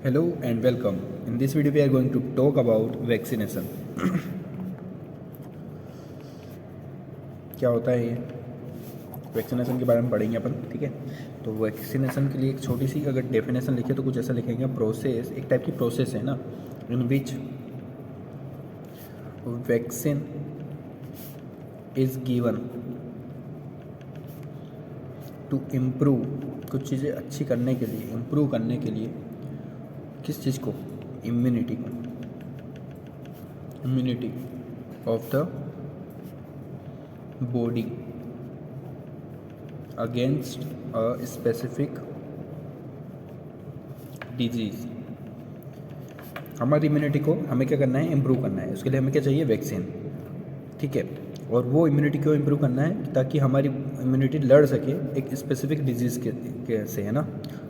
Hello and welcome. In this video we are going to talk about vaccination. क्या होता है ये vaccination के बारे में पढ़ेंगे अपन, ठीक है। तो वैक्सीनेशन के लिए एक छोटी सी अगर डेफिनेशन लिखे तो कुछ ऐसा लिखेंगे, प्रोसेस, एक टाइप की प्रोसेस है ना, in which vaccine is given to improve, कुछ चीज़ें अच्छी करने के लिए, इम्प्रूव करने के लिए, किस चीज़ को, इम्यूनिटी को, immunity of the body against a specific disease. हमारी इम्यूनिटी को हमें क्या करना है, इम्प्रूव करना है। उसके लिए हमें क्या चाहिए, वैक्सीन, ठीक है। और वो इम्यूनिटी क्यों इम्प्रूव करना है, ताकि हमारी इम्यूनिटी लड़ सके एक स्पेसिफिक डिजीज़ के से, है ना।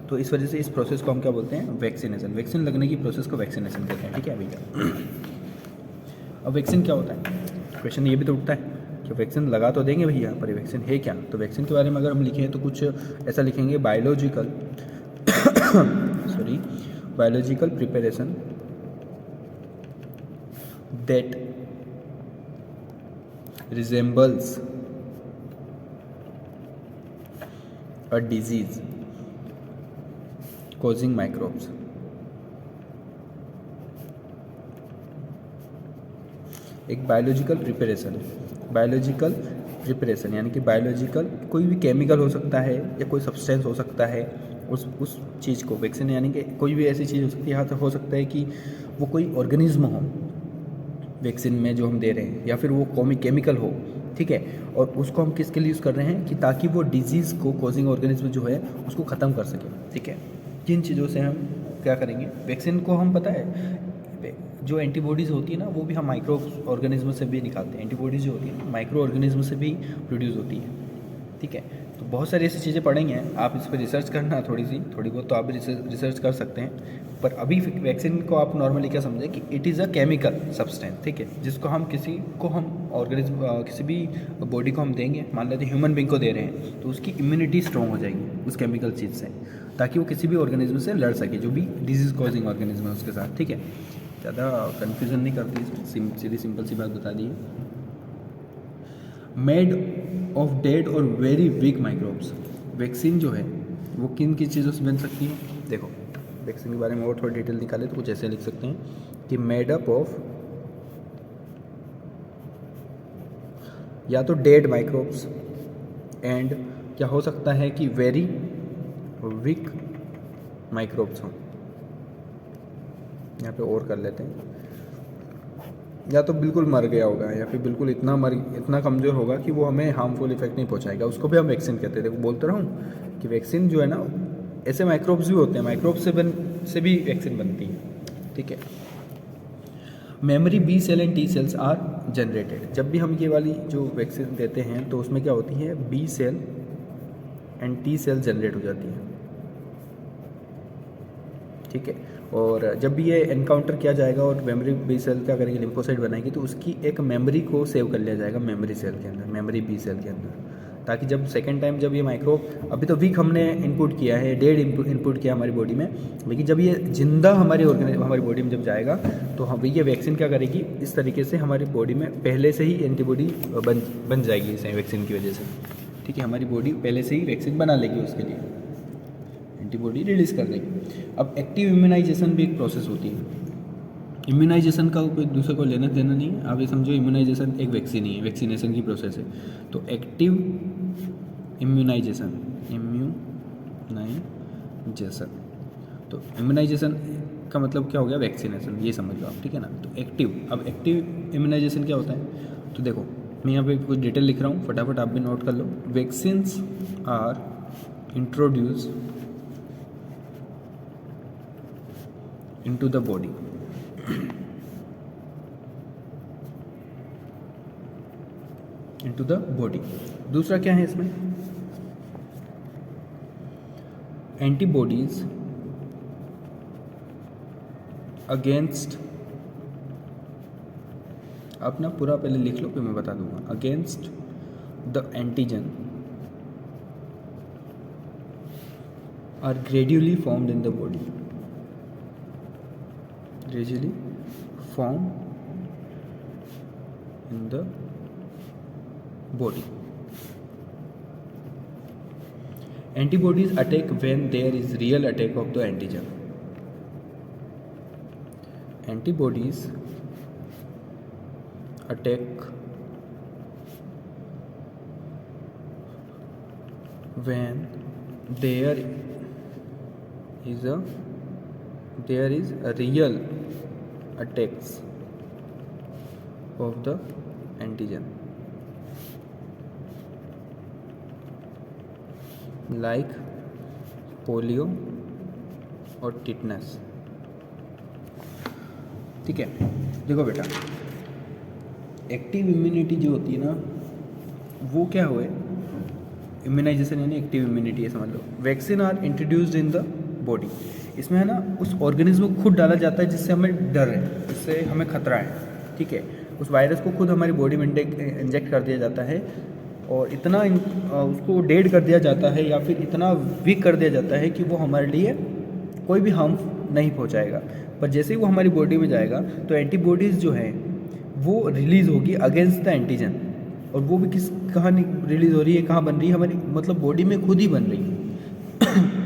तो इस वजह से इस प्रोसेस को हम क्या बोलते हैं, वैक्सीनेशन। वैक्सीन लगने की प्रोसेस को वैक्सीनेशन कहते हैं, ठीक है भैया। अब वैक्सीन क्या होता है, क्वेश्चन ये भी तो उठता है कि वैक्सीन लगा तो देंगे भैया, पर वैक्सीन है क्या। तो वैक्सीन के बारे में अगर हम लिखें तो कुछ ऐसा लिखेंगे, biological biological preparation that resembles a disease causing microbes। एक बायोलॉजिकल प्रिपरेशन यानी कि बायोलॉजिकल कोई भी केमिकल हो सकता है या कोई सब्सटेंस हो सकता है, उस चीज़ को वैक्सीन, यानी कि कोई भी ऐसी चीज़ हो सकती है। यहाँ तो हो सकता है कि वो कोई ऑर्गेनिज्म हो वैक्सीन में जो हम दे रहे हैं, या फिर वो कोई केमिकल हो, ठीक है। और उसको हम किसके लिए यूज़ कर रहे हैं, कि ताकि वो डिजीज़ को कॉजिंग ऑर्गेनिज्म जो है उसको ख़त्म कर सके, ठीक है। जिन चीज़ों से हम क्या करेंगे, वैक्सीन को हम, पता है जो एंटीबॉडीज़ होती है ना, वो भी हम माइक्रो ऑर्गेनिज्म से भी निकालते हैं। एंटीबॉडीज़ जो होती है माइक्रो ऑर्गेनिज्म से भी प्रोड्यूस होती है, ठीक है। तो बहुत सारी ऐसी चीज़ें पढ़ेंगे, आप इस पर रिसर्च करना, थोड़ी बहुत तो आप भी रिसर्च कर सकते हैं। पर अभी वैक्सीन को आप नॉर्मली क्या समझें कि it is a chemical substance, ठीक है, जिसको हम किसी भी बॉडी को हम देंगे। मान लेते हैं ह्यूमन बींग को दे रहे हैं, तो उसकी इम्यूनिटी स्ट्रॉन्ग हो जाएगी उस केमिकल चीज़ से, ताकि वो किसी भी ऑर्गेनिज्म से लड़ सके, जो भी डिजीज़ कॉजिंग ऑर्गेनिज्म है उसके साथ, ठीक है। ज़्यादा कन्फ्यूज़न नहीं करती इसमें, सीधी सिंपल सी बात बता दी है। मेड ऑफ डेड और वेरी वीक माइक्रोब्स। वैक्सीन जो है वो किन किन चीज़ों से बन सकती है, देखो वैक्सीन के बारे में और थोड़ी डिटेल निकाले तो कुछ ऐसे लिख सकते हैं कि मेड अप ऑफ या तो डेड माइक्रोब्स एंड क्या हो सकता है कि वेरी वीक माइक्रोब्स हों। यहाँ पे और कर लेते हैं, या तो बिल्कुल मर गया होगा, या फिर बिल्कुल इतना कमज़ोर होगा कि वो हमें हार्मफुल इफेक्ट नहीं पहुँचाएगा, उसको भी हम वैक्सीन कहते हैं। देखो बोलते रहा हूँ कि वैक्सीन जो है ना, ऐसे माइक्रोब्स भी होते हैं, माइक्रोब्स से भी वैक्सीन बनती है, ठीक है। Memory B cell and T cells are generated. जब भी हम ये वाली जो वैक्सीन देते हैं तो उसमें क्या होती है, B cell and T cell generate हो जाती है, ठीक है। और जब भी ये एनकाउंटर किया जाएगा और मेमोरी बी सेल क्या करेगी, लिम्फोसाइट बनाएगी, तो उसकी एक मेमोरी को सेव कर लिया जाएगा मेमोरी सेल के अंदर, मेमोरी बी सेल के अंदर, ताकि जब सेकेंड टाइम जब ये माइक्रोब, अभी तो वीक हमने इनपुट किया है, डेड इनपुट किया हमारी बॉडी में, लेकिन जब ये जिंदा हमारी बॉडी में जब जाएगा तो हम ये वैक्सीन क्या करेगी, इस तरीके से हमारी बॉडी में पहले से ही एंटीबॉडी बन जाएगी इस वैक्सीन की वजह से, ठीक है। हमारी बॉडी पहले से ही वैक्सीन बना लेगी, उसके लिए एंटीबॉडी रिलीज़ कर देगी। अब एक्टिव इम्यूनाइजेशन भी एक प्रोसेस होती है। इम्यूनाइजेशन का कोई दूसरे को लेना देना नहीं है, आप ये समझो इम्यूनाइजेशन एक वैक्सीन ही है, वैक्सीनेशन की प्रोसेस है। तो एक्टिव इम्यूनाइजेशन, तो इम्यूनाइजेशन का मतलब क्या हो गया, वैक्सीनेशन, ये समझ लो आप, ठीक है ना। तो अब एक्टिव इम्यूनाइजेशन क्या होता है, तो देखो मैं यहाँ पे कुछ डिटेल लिख रहा हूँ, फटाफट आप भी नोट कर लो। Vaccines are introduce into the body दूसरा क्या है इसमें, एंटीबॉडीज अगेंस्ट, आप ना पूरा पहले लिख लो फिर मैं बता दूंगा। Against the antigen are gradually formed in the body. usually form in the body. Antibodies attack when there is real attack of the antigen. Antibodies attack when there is a real attacks of the antigen, like polio और tetanus. ठीक है, देखो बेटा, active immunity जो होती है ना, वो क्या हुए, इम्यूनाइजेशन यानी एक्टिव इम्यूनिटी है, समझ लो। Vaccine are introduced in the body, इसमें है ना उस ऑर्गेनिज्म को खुद डाला जाता है जिससे हमें डर है, जिससे हमें खतरा है। ठीक है, उस वायरस को खुद हमारी बॉडी में इंजेक्ट कर दिया जाता है और इतना उसको डेड कर दिया जाता है या फिर इतना वीक कर दिया जाता है कि वो हमारे लिए कोई भी हार्म नहीं पहुंचाएगा। पर जैसे ही वो हमारी बॉडी में जाएगा तो एंटीबॉडीज़ जो हैं वो रिलीज़ होगी अगेंस्ट द एंटीजन, और वो भी कहाँ रिलीज़ हो रही है, कहाँ बन रही है, हमारी मतलब बॉडी में खुद ही बन रही है।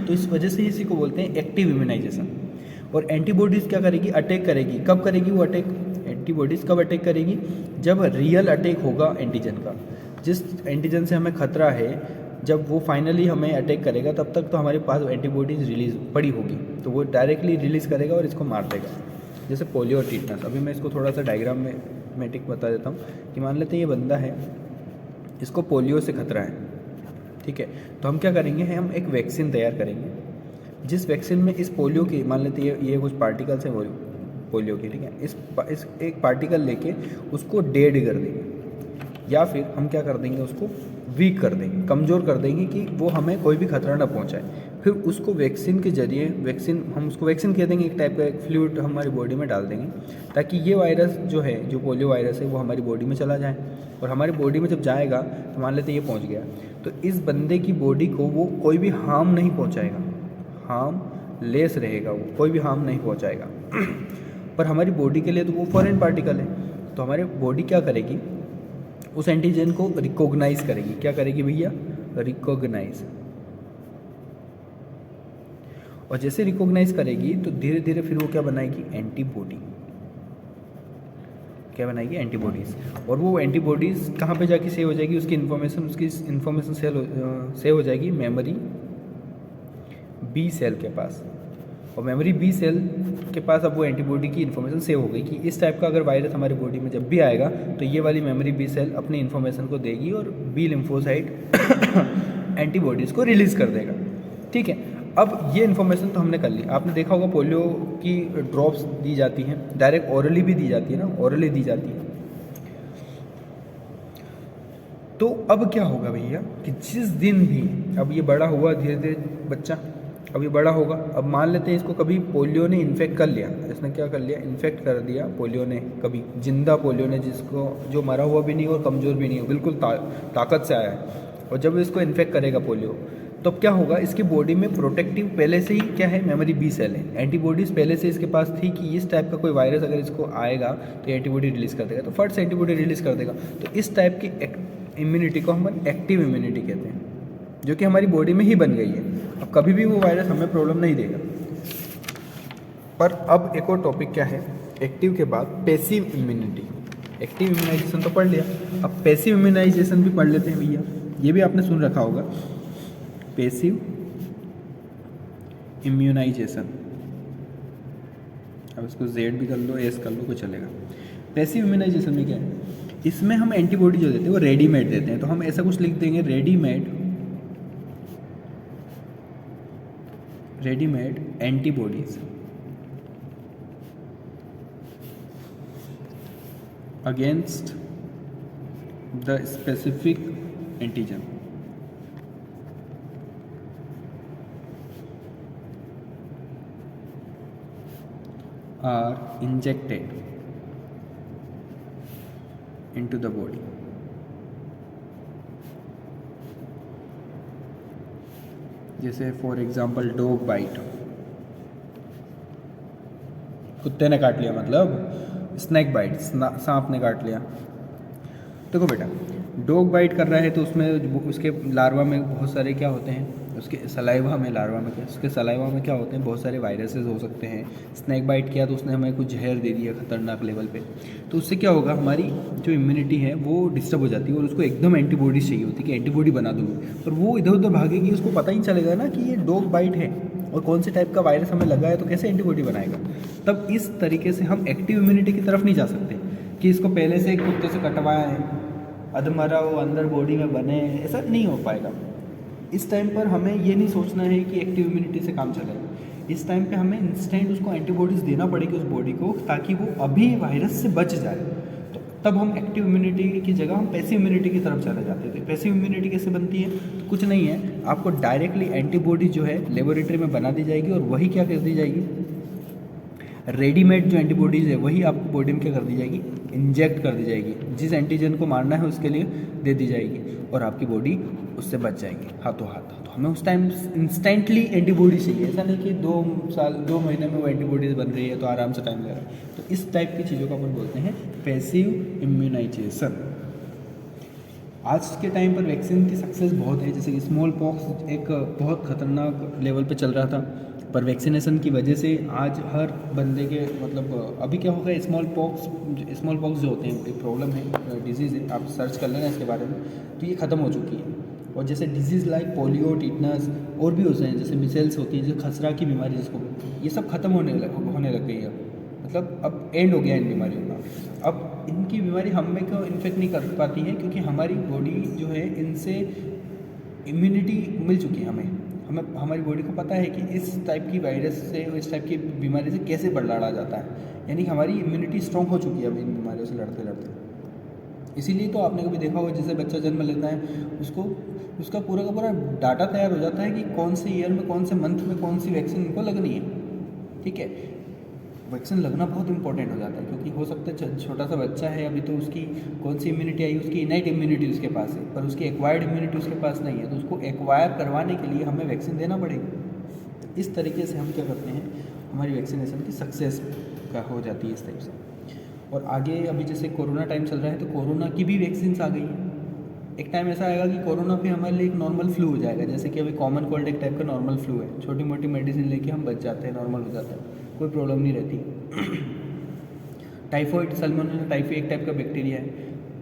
तो इस वजह से इसी को बोलते हैं एक्टिव इम्यूनाइजेशन। और एंटीबॉडीज़ क्या करेगी, अटैक करेगी। कब करेगी वो अटैक, एंटीबॉडीज़ कब अटैक करेगी, जब रियल अटैक होगा एंटीजन का। जिस एंटीजन से हमें खतरा है, जब वो फाइनली हमें अटैक करेगा तब तक तो हमारे पास एंटीबॉडीज़ रिलीज पड़ी होगी, तो वो डायरेक्टली रिलीज़ करेगा और इसको मार देगा। जैसे पोलियो और टिटनस। अभी मैं इसको थोड़ा सा डायग्राम में मैटिक बता देता हूँ कि मान लेते हैं ये बंदा है, इसको पोलियो से खतरा है। ठीक है, तो हम क्या करेंगे, हम एक वैक्सीन तैयार करेंगे, जिस वैक्सीन में इस पोलियो की, मान लेते हैं ये कुछ पार्टिकल्स हैं पोलियो के। ठीक है, इस एक पार्टिकल लेके उसको डेड कर देंगे, या फिर हम क्या कर देंगे, उसको वीक कर देंगे, कमज़ोर कर देंगे कि वो हमें कोई भी खतरा ना पहुंचाए। फिर उसको वैक्सीन के जरिए, हम उसको वैक्सीन कह देंगे, एक टाइप का एक फ्लूइड हमारी बॉडी में डाल देंगे, ताकि ये वायरस जो है, जो पोलियो वायरस है, वो हमारी बॉडी में चला जाए। और हमारी बॉडी में जब जाएगा तो मान लेते ये पहुँच गया, तो इस बंदे की बॉडी को वो कोई भी हार्म नहीं पहुँचाएगा, हार्म लेस रहेगा, वो कोई भी हार्म नहीं पहुँचाएगा। पर हमारी बॉडी के लिए तो वो फॉरेन पार्टिकल है, तो हमारी बॉडी क्या करेगी, उस एंटीजन को रिकॉग्नाइज करेगी। क्या करेगी भैया, रिकॉग्नाइज। और जैसे रिकॉग्नाइज करेगी तो धीरे धीरे फिर वो क्या बनाएगी, एंटीबॉडी। क्या बनाएगी, एंटीबॉडीज़। और वो एंटीबॉडीज़ कहाँ पे जाके सेव हो जाएगी, उसकी इन्फॉर्मेशन सेव हो जाएगी मेमोरी बी सेल के पास। और मेमोरी बी सेल के पास अब वो एंटीबॉडी की इन्फॉर्मेशन सेव हो गई कि इस टाइप का अगर वायरस हमारी बॉडी में जब भी आएगा तो ये वाली मेमोरी बी सेल अपनी इन्फॉर्मेशन को देगी और बी लिम्फोसाइट एंटीबॉडीज़ को रिलीज़ कर देगा। ठीक है, अब ये इन्फॉर्मेशन तो हमने कर ली। आपने देखा होगा पोलियो की ड्रॉप्स दी जाती हैं, डायरेक्ट ओरली भी दी जाती है ना, ओरली दी जाती है। तो अब क्या होगा भैया कि जिस दिन भी, अब ये बड़ा हुआ धीरे धीरे बच्चा, अब ये बड़ा होगा, अब मान लेते हैं इसको कभी पोलियो ने इन्फेक्ट कर लिया, इसने क्या कर लिया, इन्फेक्ट कर दिया पोलियो ने, कभी जिंदा पोलियो ने, जिसको जो मरा हुआ भी नहीं और कमज़ोर भी नहीं हो, बिल्कुल ताकत से आया है। और जब इसको इन्फेक्ट करेगा पोलियो, तो अब क्या होगा, इसकी बॉडी में प्रोटेक्टिव पहले से ही क्या है, मेमोरी बी सेल है, एंटीबॉडीज़ पहले से इसके पास थी कि इस टाइप का कोई वायरस अगर इसको आएगा तो एंटीबॉडी रिलीज़ कर देगा, तो फट से एंटीबॉडी रिलीज़ कर देगा। तो इस टाइप की इम्यूनिटी को हम एक्टिव इम्यूनिटी कहते हैं, जो कि हमारी बॉडी में ही बन गई है। अब कभी भी वो वायरस हमें प्रॉब्लम नहीं देगा। पर अब एक और टॉपिक क्या है, एक्टिव के बाद पैसिव इम्यूनिटी। एक्टिव इम्यूनाइजेशन तो पढ़ लिया, अब पैसिव इम्यूनाइजेशन भी पढ़ लेते हैं भैया। ये भी आपने सुन रखा होगा, पैसिव इम्यूनाइजेशन। अब इसको जेड भी कर लो, एस कर लो, कुछ चलेगा। पैसिव इम्यूनाइजेशन में क्या है, इसमें हम एंटीबॉडी जो देते हैं वो रेडीमेड देते हैं। तो हम ऐसा कुछ लिख देंगे, readymade antibodies against the specific antigen. are injected into the body. जैसे फॉर एग्जाम्पल डॉग बाइट, कुत्ते ने काट लिया मतलब स्नैक बाइट, सांप ने काट लिया। देखो बेटा, डॉग बाइट कर रहा है तो उसमें उसके लार्वा में बहुत सारे क्या होते हैं, उसके सलाइवा में, लार्वा में क्या, उसके सलाइवा में क्या होते हैं, बहुत सारे वायरसेस हो सकते हैं। स्नैक बाइट किया तो उसने हमें कुछ जहर दे दिया खतरनाक लेवल पे, तो उससे क्या होगा, हमारी जो इम्यूनिटी है वो डिस्टर्ब हो जाती है और उसको एकदम एंटीबॉडीज चाहिए होती है कि एंटीबॉडी बना दूँ, और वो इधर उधर भागेगी, उसको पता ही नहीं चलेगा ना कि ये डॉग बाइट है और कौन से टाइप का वायरस हमें लगा है, तो कैसे एंटीबॉडी बनाएगा। तब इस तरीके से हम एक्टिव इम्यूनिटी की तरफ नहीं जा सकते कि इसको पहले से एक कुत्ते से कटवाया है, अधमरा वो अंदर बॉडी में बने, ऐसा नहीं हो पाएगा। इस टाइम पर हमें ये नहीं सोचना है कि एक्टिव इम्यूनिटी से काम चलेगा। इस टाइम पे हमें इंस्टेंट उसको एंटीबॉडीज़ देना पड़ेगी उस बॉडी को, ताकि वो अभी वायरस से बच जाए। तो तब हम एक्टिव इम्यूनिटी की जगह हम पैसिव इम्यूनिटी की तरफ चले जाते थे। पैसिव इम्यूनिटी कैसे बनती है, तो कुछ नहीं है, आपको डायरेक्टली एंटीबॉडी जो है लेबोरेटरी में बना दी जाएगी और वही क्या कर दी जाएगी, रेडीमेड जो एंटीबॉडीज़ है वही आपको बॉडी में क्या कर दी जाएगी, इंजेक्ट कर दी जाएगी। जिस एंटीजन को मारना है उसके लिए दे दी जाएगी और आपकी बॉडी उससे बच जाएगी हाथों हाथ। तो हमें उस टाइम इंस्टेंटली एंटीबॉडी चाहिए, ऐसा नहीं कि 2 महीने में वो एंटीबॉडीज़ बन रही है तो आराम से टाइम लग रहा है। तो इस टाइप की चीज़ों को अपन बोलते हैं पैसिव इम्यूनाइजेशन। आज के टाइम पर वैक्सीन की सक्सेस बहुत है, जैसे स्मॉल पॉक्स एक बहुत ख़तरनाक लेवल पे चल रहा था, पर वैक्सीनेशन की वजह से आज हर बंदे के मतलब अभी क्या होगा, स्मॉल पॉक्स जो होते हैं एक प्रॉब्लम है, डिजीज़ है, आप सर्च कर लेना इसके बारे में, तो ये ख़त्म हो चुकी है। और जैसे डिजीज़ लाइक पोलियो, टिटनस और भी होते हैं, जैसे मिसेल्स होती है, जो खसरा की बीमारी जिसको, ये सब खत्म होने लग गई है। मतलब अब एंड हो गया इन बीमारियों का। अब इनकी बीमारी हमें क्यों इन्फेक्ट नहीं कर पाती है, क्योंकि हमारी बॉडी जो है इनसे इम्यूनिटी मिल चुकी है हमें हमारी बॉडी को पता है कि इस टाइप की वायरस से और इस टाइप की बीमारी से कैसे लड़ा जाता है, यानी कि हमारी इम्यूनिटी स्ट्रॉन्ग हो चुकी है अब इन बीमारियों से लड़ते लड़ते। इसीलिए तो आपने कभी देखा होगा, जैसे बच्चा जन्म लेता है उसका पूरा का पूरा डाटा तैयार हो जाता है कि कौन से ईयर में, कौन से मंथ में कौन सी वैक्सीन इनको लगनी है। ठीक है, वैक्सीन लगना बहुत इंपॉर्टेंट हो जाता है, क्योंकि हो सकता है छोटा सा बच्चा है अभी, तो उसकी कौन सी इम्यूनिटी आई, उसकी इनाइट इम्यूनिटी उसके पास है, पर उसकी एक्वायर्ड इम्यूनिटी उसके पास नहीं है, तो उसको एक्वायर करवाने के लिए हमें वैक्सीन देना पड़ेगी। तो इस तरीके से हम क्या करते हैं, हमारी वैक्सीनेशन की सक्सेस का हो जाती है इस टाइप से। और आगे अभी जैसे कोरोना टाइम चल रहा है, तो कोरोना की भी वैक्सीन्स आ गई हैं। एक टाइम ऐसा आएगा कि कोरोना पे हमारे लिए एक नॉर्मल फ्लू हो जाएगा, जैसे कि अभी कॉमन कोल्ड एक टाइप का नॉर्मल फ्लू है, छोटी मोटी मेडिसिन लेके हम बच जाते हैं, नॉर्मल हो जाता है, कोई प्रॉब्लम नहीं रहती। टाइफॉइड, सल्मोनेला टाइफी एक टाइप का बैक्टीरिया है,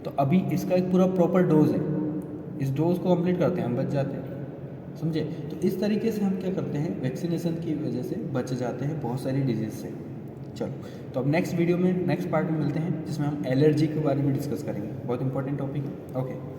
तो अभी इसका एक पूरा प्रॉपर डोज है, इस डोज को कंप्लीट करते हैं हम, बच जाते हैं, समझे। तो इस तरीके से हम क्या करते हैं, वैक्सीनेशन की वजह से बच जाते हैं बहुत सारी डिजीज़ से। चलो, तो अब नेक्स्ट वीडियो में, नेक्स्ट पार्ट में मिलते हैं, जिसमें हम एलर्जी के बारे में डिस्कस करेंगे, बहुत इंपॉर्टेंट टॉपिक है। ओके।